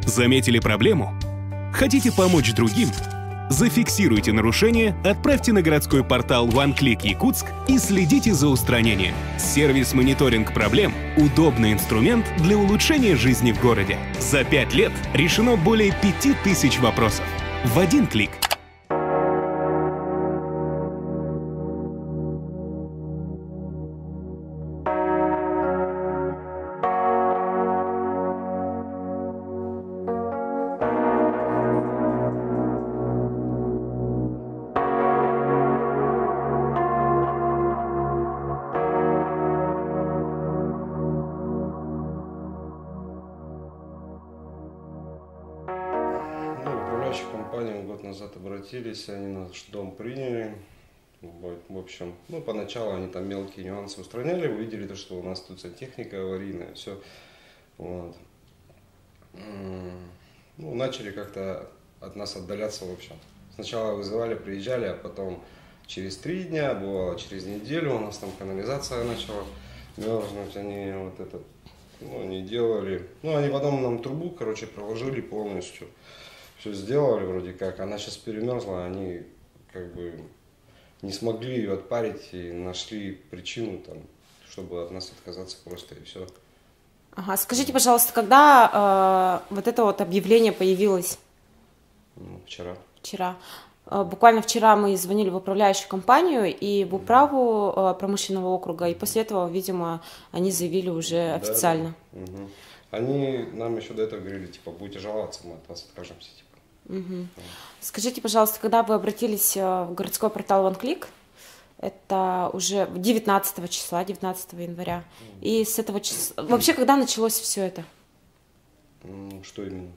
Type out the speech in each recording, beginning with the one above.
Заметили проблему? Хотите помочь другим? Зафиксируйте нарушение, отправьте на городской портал OneClick Якутск и следите за устранением. Сервис «Мониторинг проблем» — удобный инструмент для улучшения жизни в городе. За 5 лет решено более 5000 вопросов. В один клик. Компанию год назад обратились, они наш дом приняли. В общем, поначалу они там мелкие нюансы устраняли, увидели то, что у нас тут сантехника аварийная, все. Вот. Начали как-то от нас отдаляться, в общем. Сначала вызывали, приезжали, а потом через 3 дня, бывало через неделю у нас там канализация начала мерзнуть, они вот это, не делали. Они потом нам трубу, проложили полностью. Все сделали вроде как, она сейчас перемерзла, они как бы не смогли ее отпарить и нашли причину, там, чтобы от нас отказаться просто и все. Ага, скажите, пожалуйста, когда вот это вот объявление появилось? Вчера. Вчера. Буквально вчера мы звонили в управляющую компанию и в управу промышленного округа, и после этого, видимо, они заявили уже официально. Да. Угу. Они нам еще до этого говорили, будете жаловаться, мы от вас откажемся. Угу. Скажите, пожалуйста, когда вы обратились в городской портал OneClick, это уже 19 числа, 19 января, и с этого числа... Вообще, когда началось все это? Что именно?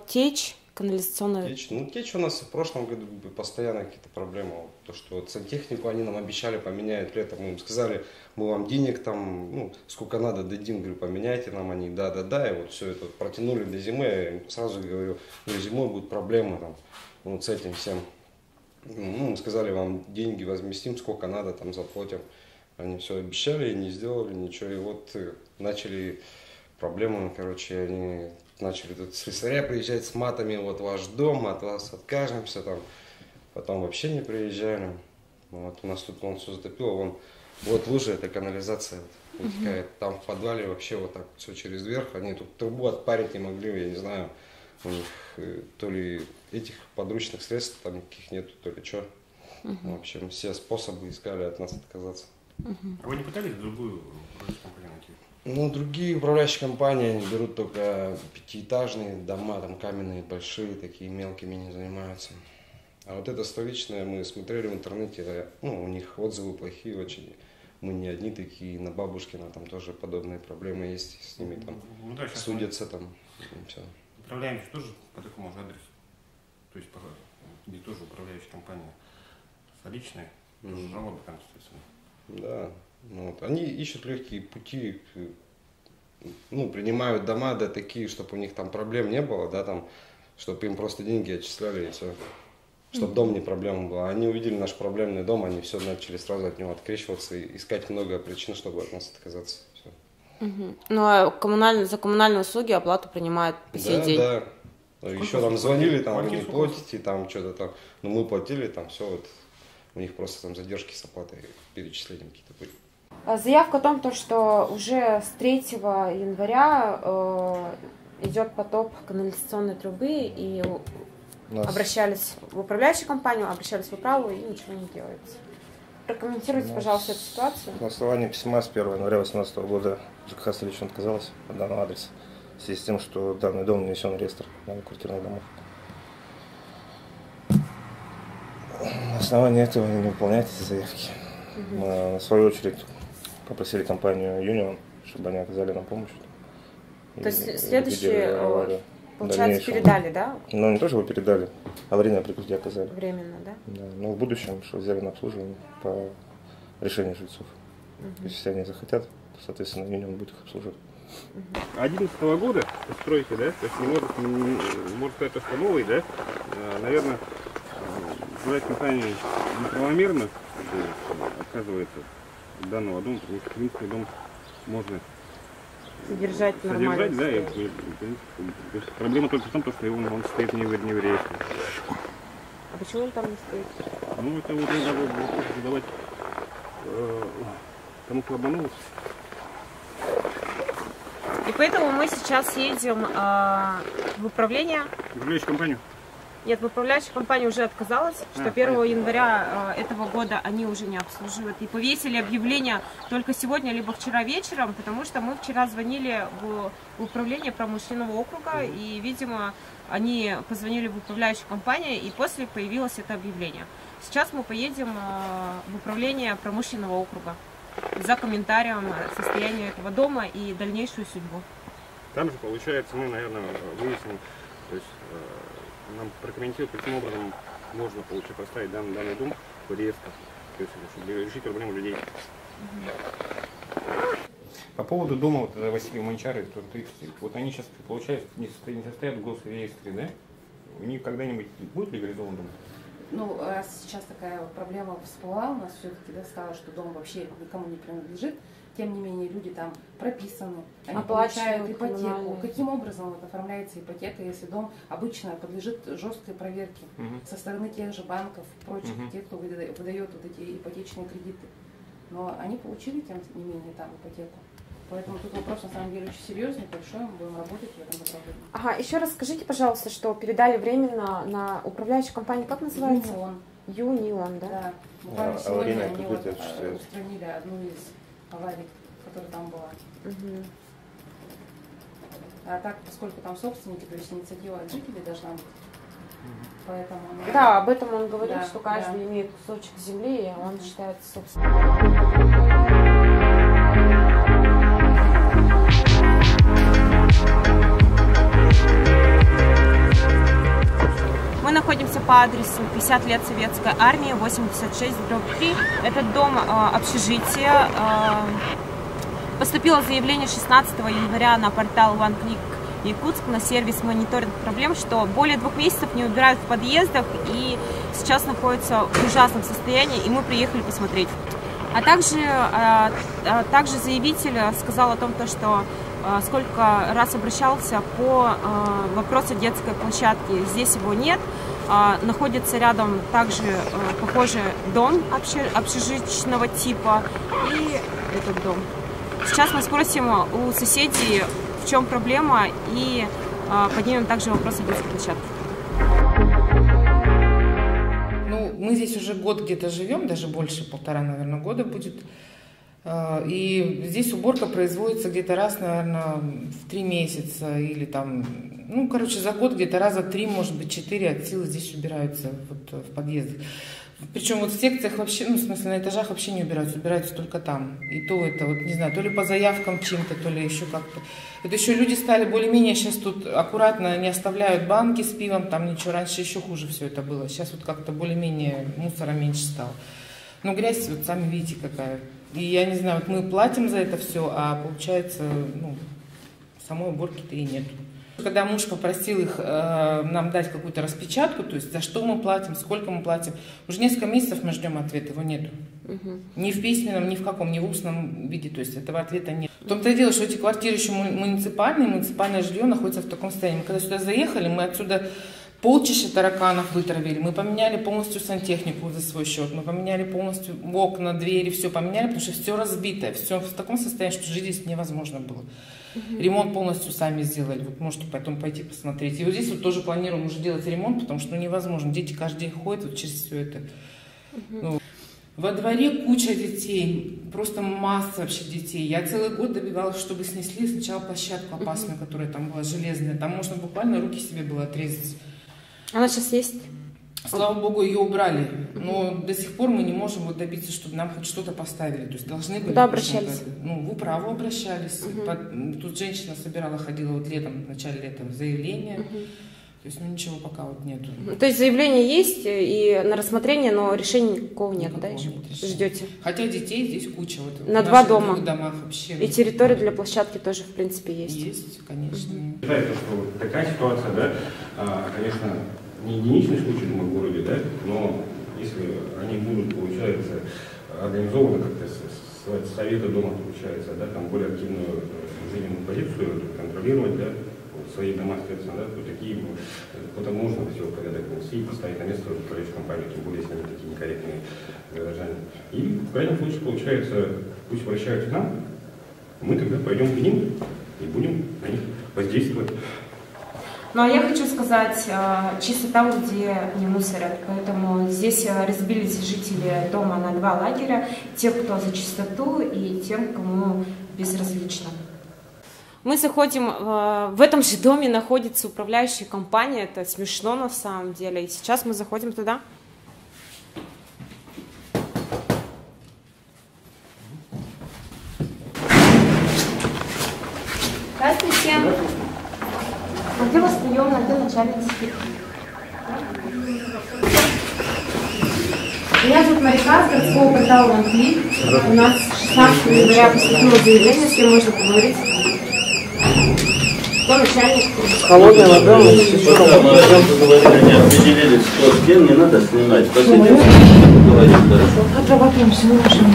Течь, канализационная... Течь у нас в прошлом году постоянно какие-то проблемы. То, что сантехнику они нам обещали поменять летом. Мы им сказали, мы вам денег там, сколько надо дадим, говорю, поменяйте нам. Они, да. И вот все это протянули до зимы. Я им сразу говорю, зимой будут проблемы там, с этим всем. Мы сказали, вам деньги возместим, сколько надо, там заплатим. Они все обещали, не сделали ничего. И вот начали проблемы, они... Начали тут слесаря приезжать с матами, вот ваш дом, от вас откажемся, там. Потом вообще не приезжали. Вот у нас тут он все затопило, вот лужа, это канализация вытекает. Там в подвале вообще вот так все через верх. Они тут трубу отпарить не могли, я не знаю, у них то ли этих подручных средств там никаких нету, то ли что. В общем, все способы искали от нас отказаться. А вы не пытались другую компанию найти? Другие управляющие компании, они берут только 5-этажные дома, там каменные, большие, такие мелкими не занимаются. А вот это столичное, мы смотрели в интернете, у них отзывы плохие очень. Мы не одни такие, на Бабушкина там тоже подобные проблемы есть, с ними там судятся там, все. Управляемся тоже по такому же адресу, то есть где тоже управляющая компания столичная, тоже жалобы там, естественно. Да. Они ищут легкие пути, принимают дома, такие, чтобы у них там проблем не было, чтобы им просто деньги отчисляли и все, чтобы дом не проблема была. Они увидели наш проблемный дом, они все начали сразу от него открещиваться и искать много причин, чтобы от нас отказаться. Все. А за коммунальные услуги оплату принимают по сей день? Да. Еще там звонили, вы не платите, там что-то там, мы платили, там все, у них просто там задержки с оплатой, перечислением какие-то были. Заявка о том, что уже с 3 января идет потоп канализационной трубы, и обращались в управляющую компанию, обращались в управу, и ничего не делается. Прокомментируйте, пожалуйста, эту ситуацию. На основании письма с 1 января 2018 года ЖКХ столичный отказалась от данного адреса в связи с тем, что данный дом внесен в реестр многоквартирных домов. На основании этого они не выполняют эти заявки. Мы, в свою очередь, попросили компанию Union, чтобы они оказали нам помощь. То есть следующие, получается, передали, да? Не то, что вы передали, аварийное прикрытие оказали. Временно, да? Да, но в будущем, что взяли на обслуживание по решению жильцов. Если они захотят, то, соответственно, Union будет их обслуживать. 2011 года стройки, да? То есть не может сказать, что новый, да? Наверное, называть компанию неправомерно отказывается от данного дома, потому что, в принципе, дом можно содержать нормально. Содержать, да, и проблема только в том, что он стоит не в реестре. А почему он там не стоит? Ну, это вот надо вопрос задавать тому, кто обманул. И поэтому мы сейчас едем в управление. В управляющую компанию? Нет, управляющая компания уже отказалась, что 1 января этого года они уже не обслуживают. И повесили объявление только сегодня, либо вчера вечером, потому что мы вчера звонили в управление промышленного округа, и, видимо, они позвонили в управляющую компанию, и после появилось это объявление. Сейчас мы поедем в управление промышленного округа за комментарием состояния этого дома и дальнейшую судьбу. Там же, получается, мы, наверное, выясним, то есть нам прокомментируют, каким образом можно, получается, поставить данный дом в реестр, то есть, чтобы решить проблему людей. По поводу дома вот, Василия Мончары, вот они сейчас, получается, не состоят в госреестре, да? У них когда-нибудь будет легализован дом? Ну, раз сейчас такая проблема всплыла, у нас все-таки достало, что дом вообще никому не принадлежит, тем не менее люди там прописаны, они получают ипотеку. Каким образом вот оформляется ипотека, если дом обычно подлежит жесткой проверке со стороны тех же банков, прочих, тех, кто выдает вот эти ипотечные кредиты. Но они получили, тем не менее, там ипотеку. Поэтому тут вопрос на самом деле очень серьезный, большой, мы будем работать в этом направлении. Ага, еще раз скажите, пожалуйста, что передали временно на управляющую компанию, как называется? Юнион, да? Да, буквально сегодня они вот устранили одну из аварий, которая там была. А так, поскольку там собственники, то есть инициатива от жителей должна быть. Поэтому, да, об этом он говорил, что каждый имеет кусочек земли, и он считается собственником. Мы находимся по адресу 50 лет Советской Армии, 86/3. Это дом общежития. Поступило заявление 16 января на портал OneClick Якутск на сервис мониторинг проблем, что более 2 месяцев не убирают в подъездах и сейчас находится в ужасном состоянии, и мы приехали посмотреть. А также заявитель сказал о том, что сколько раз обращался по вопросу детской площадки. Здесь его нет. Находится рядом также похожий дом общежиточного типа и этот дом. Сейчас мы спросим у соседей, в чем проблема, и поднимем также вопрос о детской площадке. Ну, мы здесь уже год где-то живем, даже больше, 1,5, наверное, года будет. И здесь уборка производится где-то раз, наверное, в 3 месяца или там, ну, короче, за год где-то раза 3, может быть, 4 от силы здесь убираются вот в подъездах. Причем вот в секциях вообще, ну, в смысле, на этажах вообще не убираются только там. И то это, вот, не знаю, то ли по заявкам чем-то, то ли еще как-то. Это еще люди стали более-менее сейчас тут аккуратно, не оставляют банки с пивом, там ничего, раньше еще хуже все это было. Сейчас вот как-то более-менее мусора меньше стало. Но грязь, вот сами видите, какая. И я не знаю, вот мы платим за это все, а получается, ну, самой уборки-то и нет. Когда муж попросил их нам дать какую-то распечатку, то есть за что мы платим, сколько мы платим, уже несколько месяцев мы ждем ответа, его нету. Ни в письменном, ни в каком, ни в устном виде, то есть этого ответа нет. В том-то и дело, что эти квартиры еще муниципальное жилье находится в таком состоянии. Мы когда сюда заехали, мы отсюда полчища тараканов вытравили, мы поменяли полностью сантехнику за свой счет, мы поменяли полностью окна, двери, все поменяли, потому что все разбитое, все в таком состоянии, что жить здесь невозможно было. Ремонт полностью сами сделали, вот можете потом пойти посмотреть. И вот здесь вот тоже планируем уже делать ремонт, потому что невозможно, дети каждый день ходят вот через все это. Ну, во дворе куча детей, просто масса вообще детей. Я целый год добивалась, чтобы снесли сначала площадку опасную, которая там была железная, там можно буквально руки себе было отрезать. Она сейчас есть? Слава богу, ее убрали, но до сих пор мы не можем вот добиться, чтобы нам хоть что-то поставили. То есть должны были... Куда обращались? Ну, в управу обращались. Тут женщина собирала, ходила вот летом, в начале лета заявление. То есть, ну, ничего пока вот нету. То есть заявление есть и на рассмотрение, но решения никакого нет, да, еще? Ждете? Хотя детей здесь куча. Вот, на 2 дома. Домах вообще. И территория для площадки тоже, в принципе, есть. Есть, конечно. Считаю, что вот такая ситуация, да, конечно, не единичный случай, думаю, в городе, да, но если они будут, получается, организованы как-то совета дома, получается, да, там более активную жизненную позицию контролировать, да, свои дома, соответственно, да, то такие, потом можно все порядок внести и поставить на место управляющую компанию, тем более, если они такие некорректные горожане. И в крайнем случае, получается, пусть обращаются к нам, мы тогда пойдем к ним и будем на них воздействовать. Ну, а я хочу сказать, чисто там, где не мусорят. Поэтому здесь разбились жители дома на два лагеря. Те, кто за чистоту, и тем, кому безразлично. Мы заходим, в этом же доме находится управляющая компания. Это смешно на самом деле. И сейчас мы заходим туда. Здравствуйте. А где у вас приемная, где начальница? Меня зовут Марика, с городского портала OneClick. У нас 16 января поступило заявление, с кем можно поговорить. Кто начальник? Холодная вода, мы пока мы не определились, кто с кем, не надо снимать. Посидим, поговорим, хорошо? Отрабатываемся, мы можем.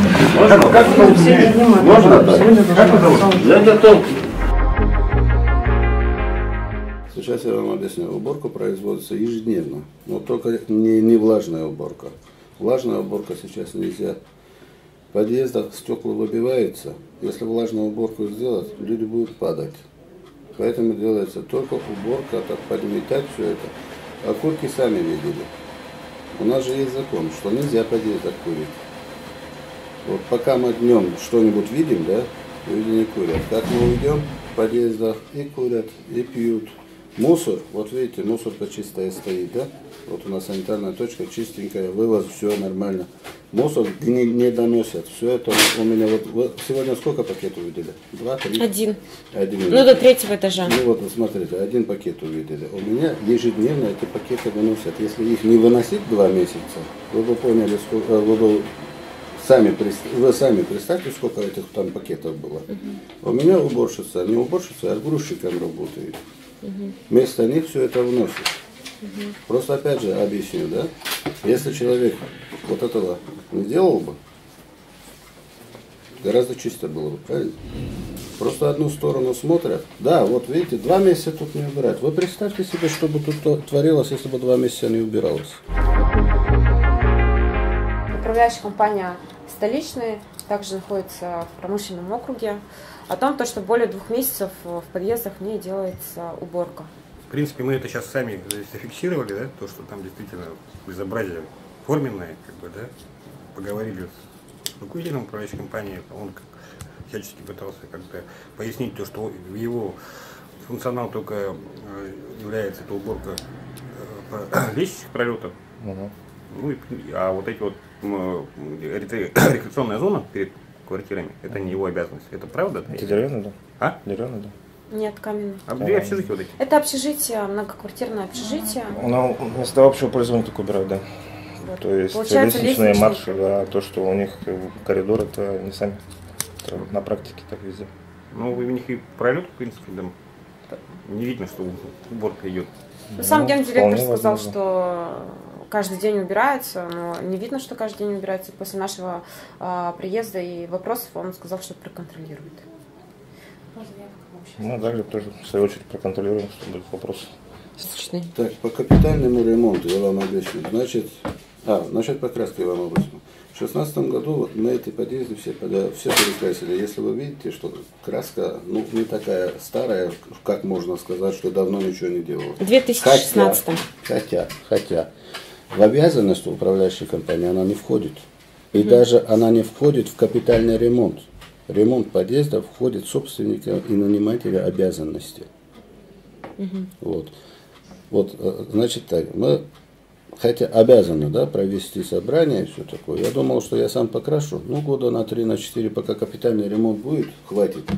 Можно так? Как вы зовут? Я готов. Сейчас я вам объясню. Уборка производится ежедневно, но только не влажная уборка. Влажная уборка сейчас нельзя. В подъездах стекла выбиваются. Если влажную уборку сделать, люди будут падать. Поэтому делается только уборка, так подметать все это. Окурки сами видели. У нас же есть закон, что нельзя в подъездах курить. Вот пока мы днем что-нибудь видим, да, люди не курят. Как мы уйдем в подъездах и курят, и пьют. Мусор, вот видите, мусорка чистая стоит, да? Вот у нас санитарная точка чистенькая, вывоз, все нормально. Мусор не доносят, все это у меня вот сегодня сколько пакетов увидели? 2, 3? Один. Один. Ну, до 3-го этажа. Ну вот, смотрите, 1 пакет увидели. У меня ежедневно эти пакеты выносят. Если их не выносить 2 месяца, вы бы поняли, сколько, вы сами представьте, сколько этих там пакетов было. У меня уборщица, не уборщица, а грузчиком работает. Вместо них все это вносит. Просто опять же объясню, да? Если человек вот этого не делал бы, гораздо чисто было бы, правильно? Просто одну сторону смотрят. Да, вот видите, 2 месяца тут не убирать. Вы представьте себе, что бы тут творилось, если бы 2 месяца не убиралось. Управляющая компания «Столичный» также находится в промышленном округе. О том, что более 2 месяцев в подъездах не делается уборка. В принципе, мы это сейчас сами зафиксировали, да, то, что там действительно безобразие форменное, как бы, да, поговорили с руководителем управляющей компании, он всячески пытался как-то пояснить то, что его функционал только является это уборка лестничных пролетов, ну, а вот эти вот рекреационная зона перед квартирами, это не его обязанность. Это правда? Это деревянный дом? А? Деревянный дом. Нет, каменный. А где общежитие вот эти? Это общежитие, многоквартирное общежитие. Ну, вместо общего пользования только убирают, да. Вот. То есть лестничные марши, да, то, что у них коридор, это не сами. Это на практике так везде. Ну, у них и пролет, в принципе, там не видно, что уборка идет. Ну, сам гендиректор сказал, что каждый день убирается, но не видно, что каждый день убирается. После нашего приезда и вопросов он сказал, что проконтролирует. Ну, далее тоже, в свою очередь, проконтролируем, что будет вопрос. Так, по капитальному ремонту я вам объясню. Насчет покраски я вам объясню. В 2016 году вот мы эти подъезды все перекрасили. Если вы видите, что краска не такая старая, как можно сказать, что давно ничего не делалось. В 2016. Хотя в обязанность управляющей компании она не входит. И даже она не входит в капитальный ремонт. Ремонт подъезда входит собственника и нанимателя обязанности. Вот, значит так, мы хотя обязаны, да, провести собрание и все такое. Я думал, что я сам покрашу, года на 3, на 4, пока капитальный ремонт будет, хватит.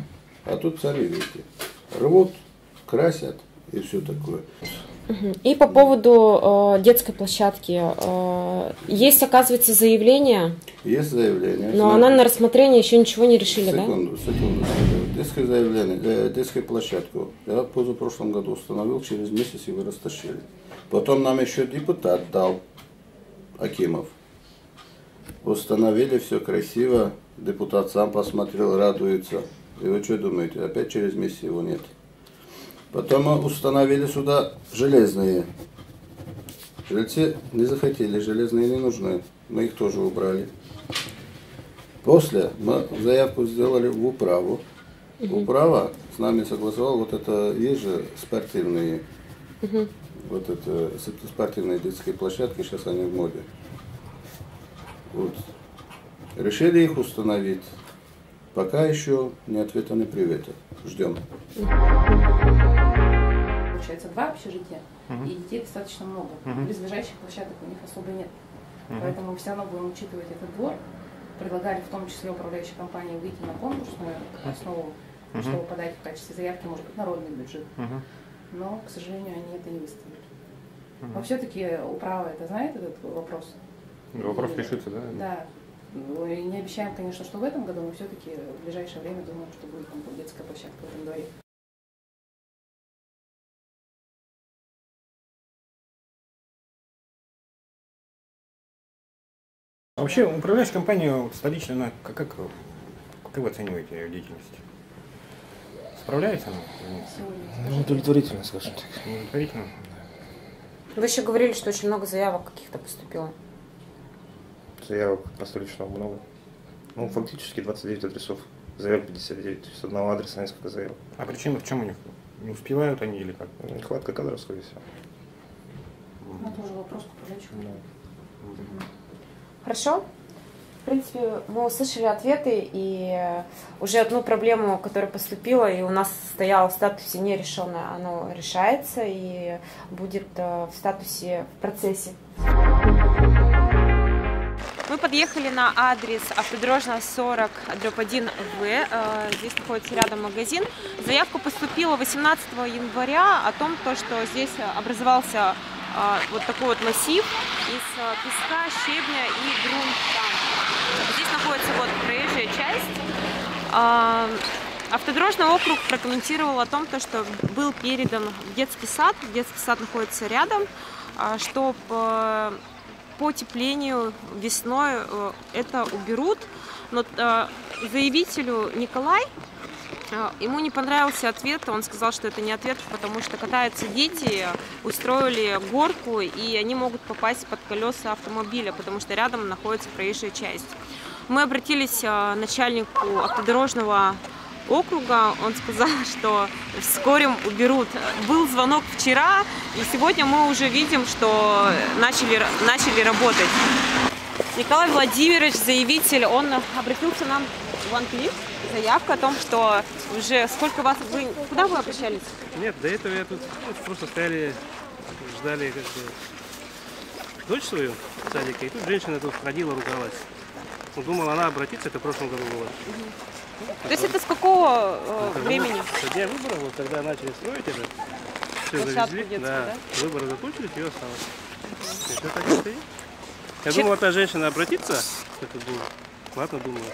А тут сами видите, рвут, красят и все такое. И по поводу детской площадки. Есть, оказывается, заявление. Есть заявление. Но она на рассмотрение еще ничего не решили, секунду. Детское заявление, детскую площадку я в позапрошлом году установил, через месяц его растащили. Потом нам еще депутат дал, Акимов. Установили все красиво, Депутат сам посмотрел, радуется. И вы что думаете, опять через месяц его нет? Потом мы установили сюда железные. Жильцы не захотели, железные не нужны. Мы их тоже убрали. После мы заявку сделали в управу. Управа с нами согласовал, вот это есть же спортивные, вот это спортивные детские площадки, сейчас они в моде. Вот. Решили их установить. Пока еще ни ответа, ни привета. Ждем. Получается, 2 общежития, и детей достаточно много. Близлежащих площадок у них особо нет. Поэтому мы все равно будем учитывать этот двор. Предлагали в том числе управляющей компании выйти на конкурсную основу, чтобы подать в качестве заявки, может быть, народный бюджет. Но, к сожалению, они это не выставили. Но все-таки управа это знает этот вопрос. Вопрос решится, да? Да. Не обещаем, конечно, что в этом году, но все-таки в ближайшее время думаем, что будет там детская площадка в этом дворе. Вообще, управляющая компания столичная, как вы оцениваете ее деятельность? Справляется она? Ну, удовлетворительно, скажем так. Удовлетворительно? Вы еще говорили, что очень много заявок каких-то поступило. Заявок по столичному много. Ну, фактически 29 адресов. Заявок 59. То есть одного адреса несколько заявок. А причина в чем у них? Не успевают они или как? Нехватка кадров, скорее всего. Ну, тоже вопрос к управляющему. Хорошо. В принципе, мы услышали ответы, и уже одну проблему, которая поступила, и у нас стояла в статусе нерешенная, она решается и будет в статусе в процессе. Мы подъехали на адрес Автодорожная 40/1В. Здесь находится рядом магазин. Заявка поступила 18 января о том, что здесь образовался вот такой вот массив из песка, щебня и грунта. Здесь находится вот проезжая часть. Автодорожный округ прокомментировал о том, что был передан в детский сад. Детский сад находится рядом, что по потеплению весной это уберут. Но заявителю Николай, ему не понравился ответ, он сказал, что это не ответ, потому что катаются дети, устроили горку, и они могут попасть под колеса автомобиля, потому что рядом находится проезжая часть. Мы обратились к начальнику автодорожного округа, он сказал, что вскоре уберут. Был звонок вчера, и сегодня мы уже видим, что начали работать. Николай Владимирович, заявитель, он обратился нам в OneClick. Заявка о том, что уже сколько вас... Куда вы обращались? Нет, до этого я тут просто стояли, ждали как бы дочь свою в садике, и тут женщина тут ходила, ругалась. Думала, она обратится, это в прошлом году было. То есть это с какого времени? Со дня выборов, вот когда начали строить это, все завезли, детскую, да? Выборы закончились, ее осталось. Это так и стоит. Я думал, та женщина обратится, это было. Ладно, думала.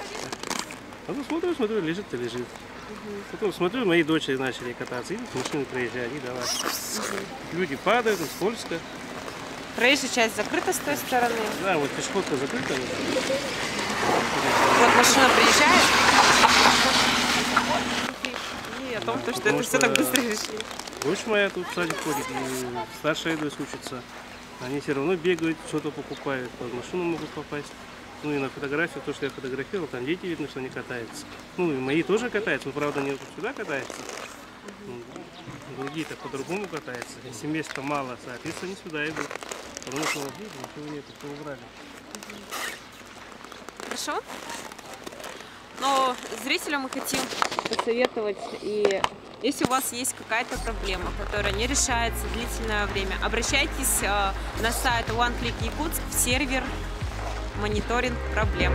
Потом смотрю, лежит-то лежит. Потом смотрю, мои дочери начали кататься, идут, машины проезжают, и давай. Люди падают, скользко. Проезжая часть закрыта с той стороны. Да, вот пешеходка закрыта. Вот машина приезжает. И о том, что это все так быстро решили. Дочь моя тут в садик ходит, и старшая дочь учится. Они все равно бегают, что-то покупают, под машину могут попасть. Ну и на фотографию, то, что я фотографировал, там дети видно, что они катаются. Ну и мои тоже катаются, но правда они сюда катаются. Другие-то по-другому катаются. Если места мало, соответственно, они сюда идут. Потому что ничего нет, что убрали. Хорошо. Но зрителям мы хотим посоветовать, и если у вас есть какая-то проблема, которая не решается длительное время, обращайтесь на сайт OneClick Якутск в сервер мониторинг проблем.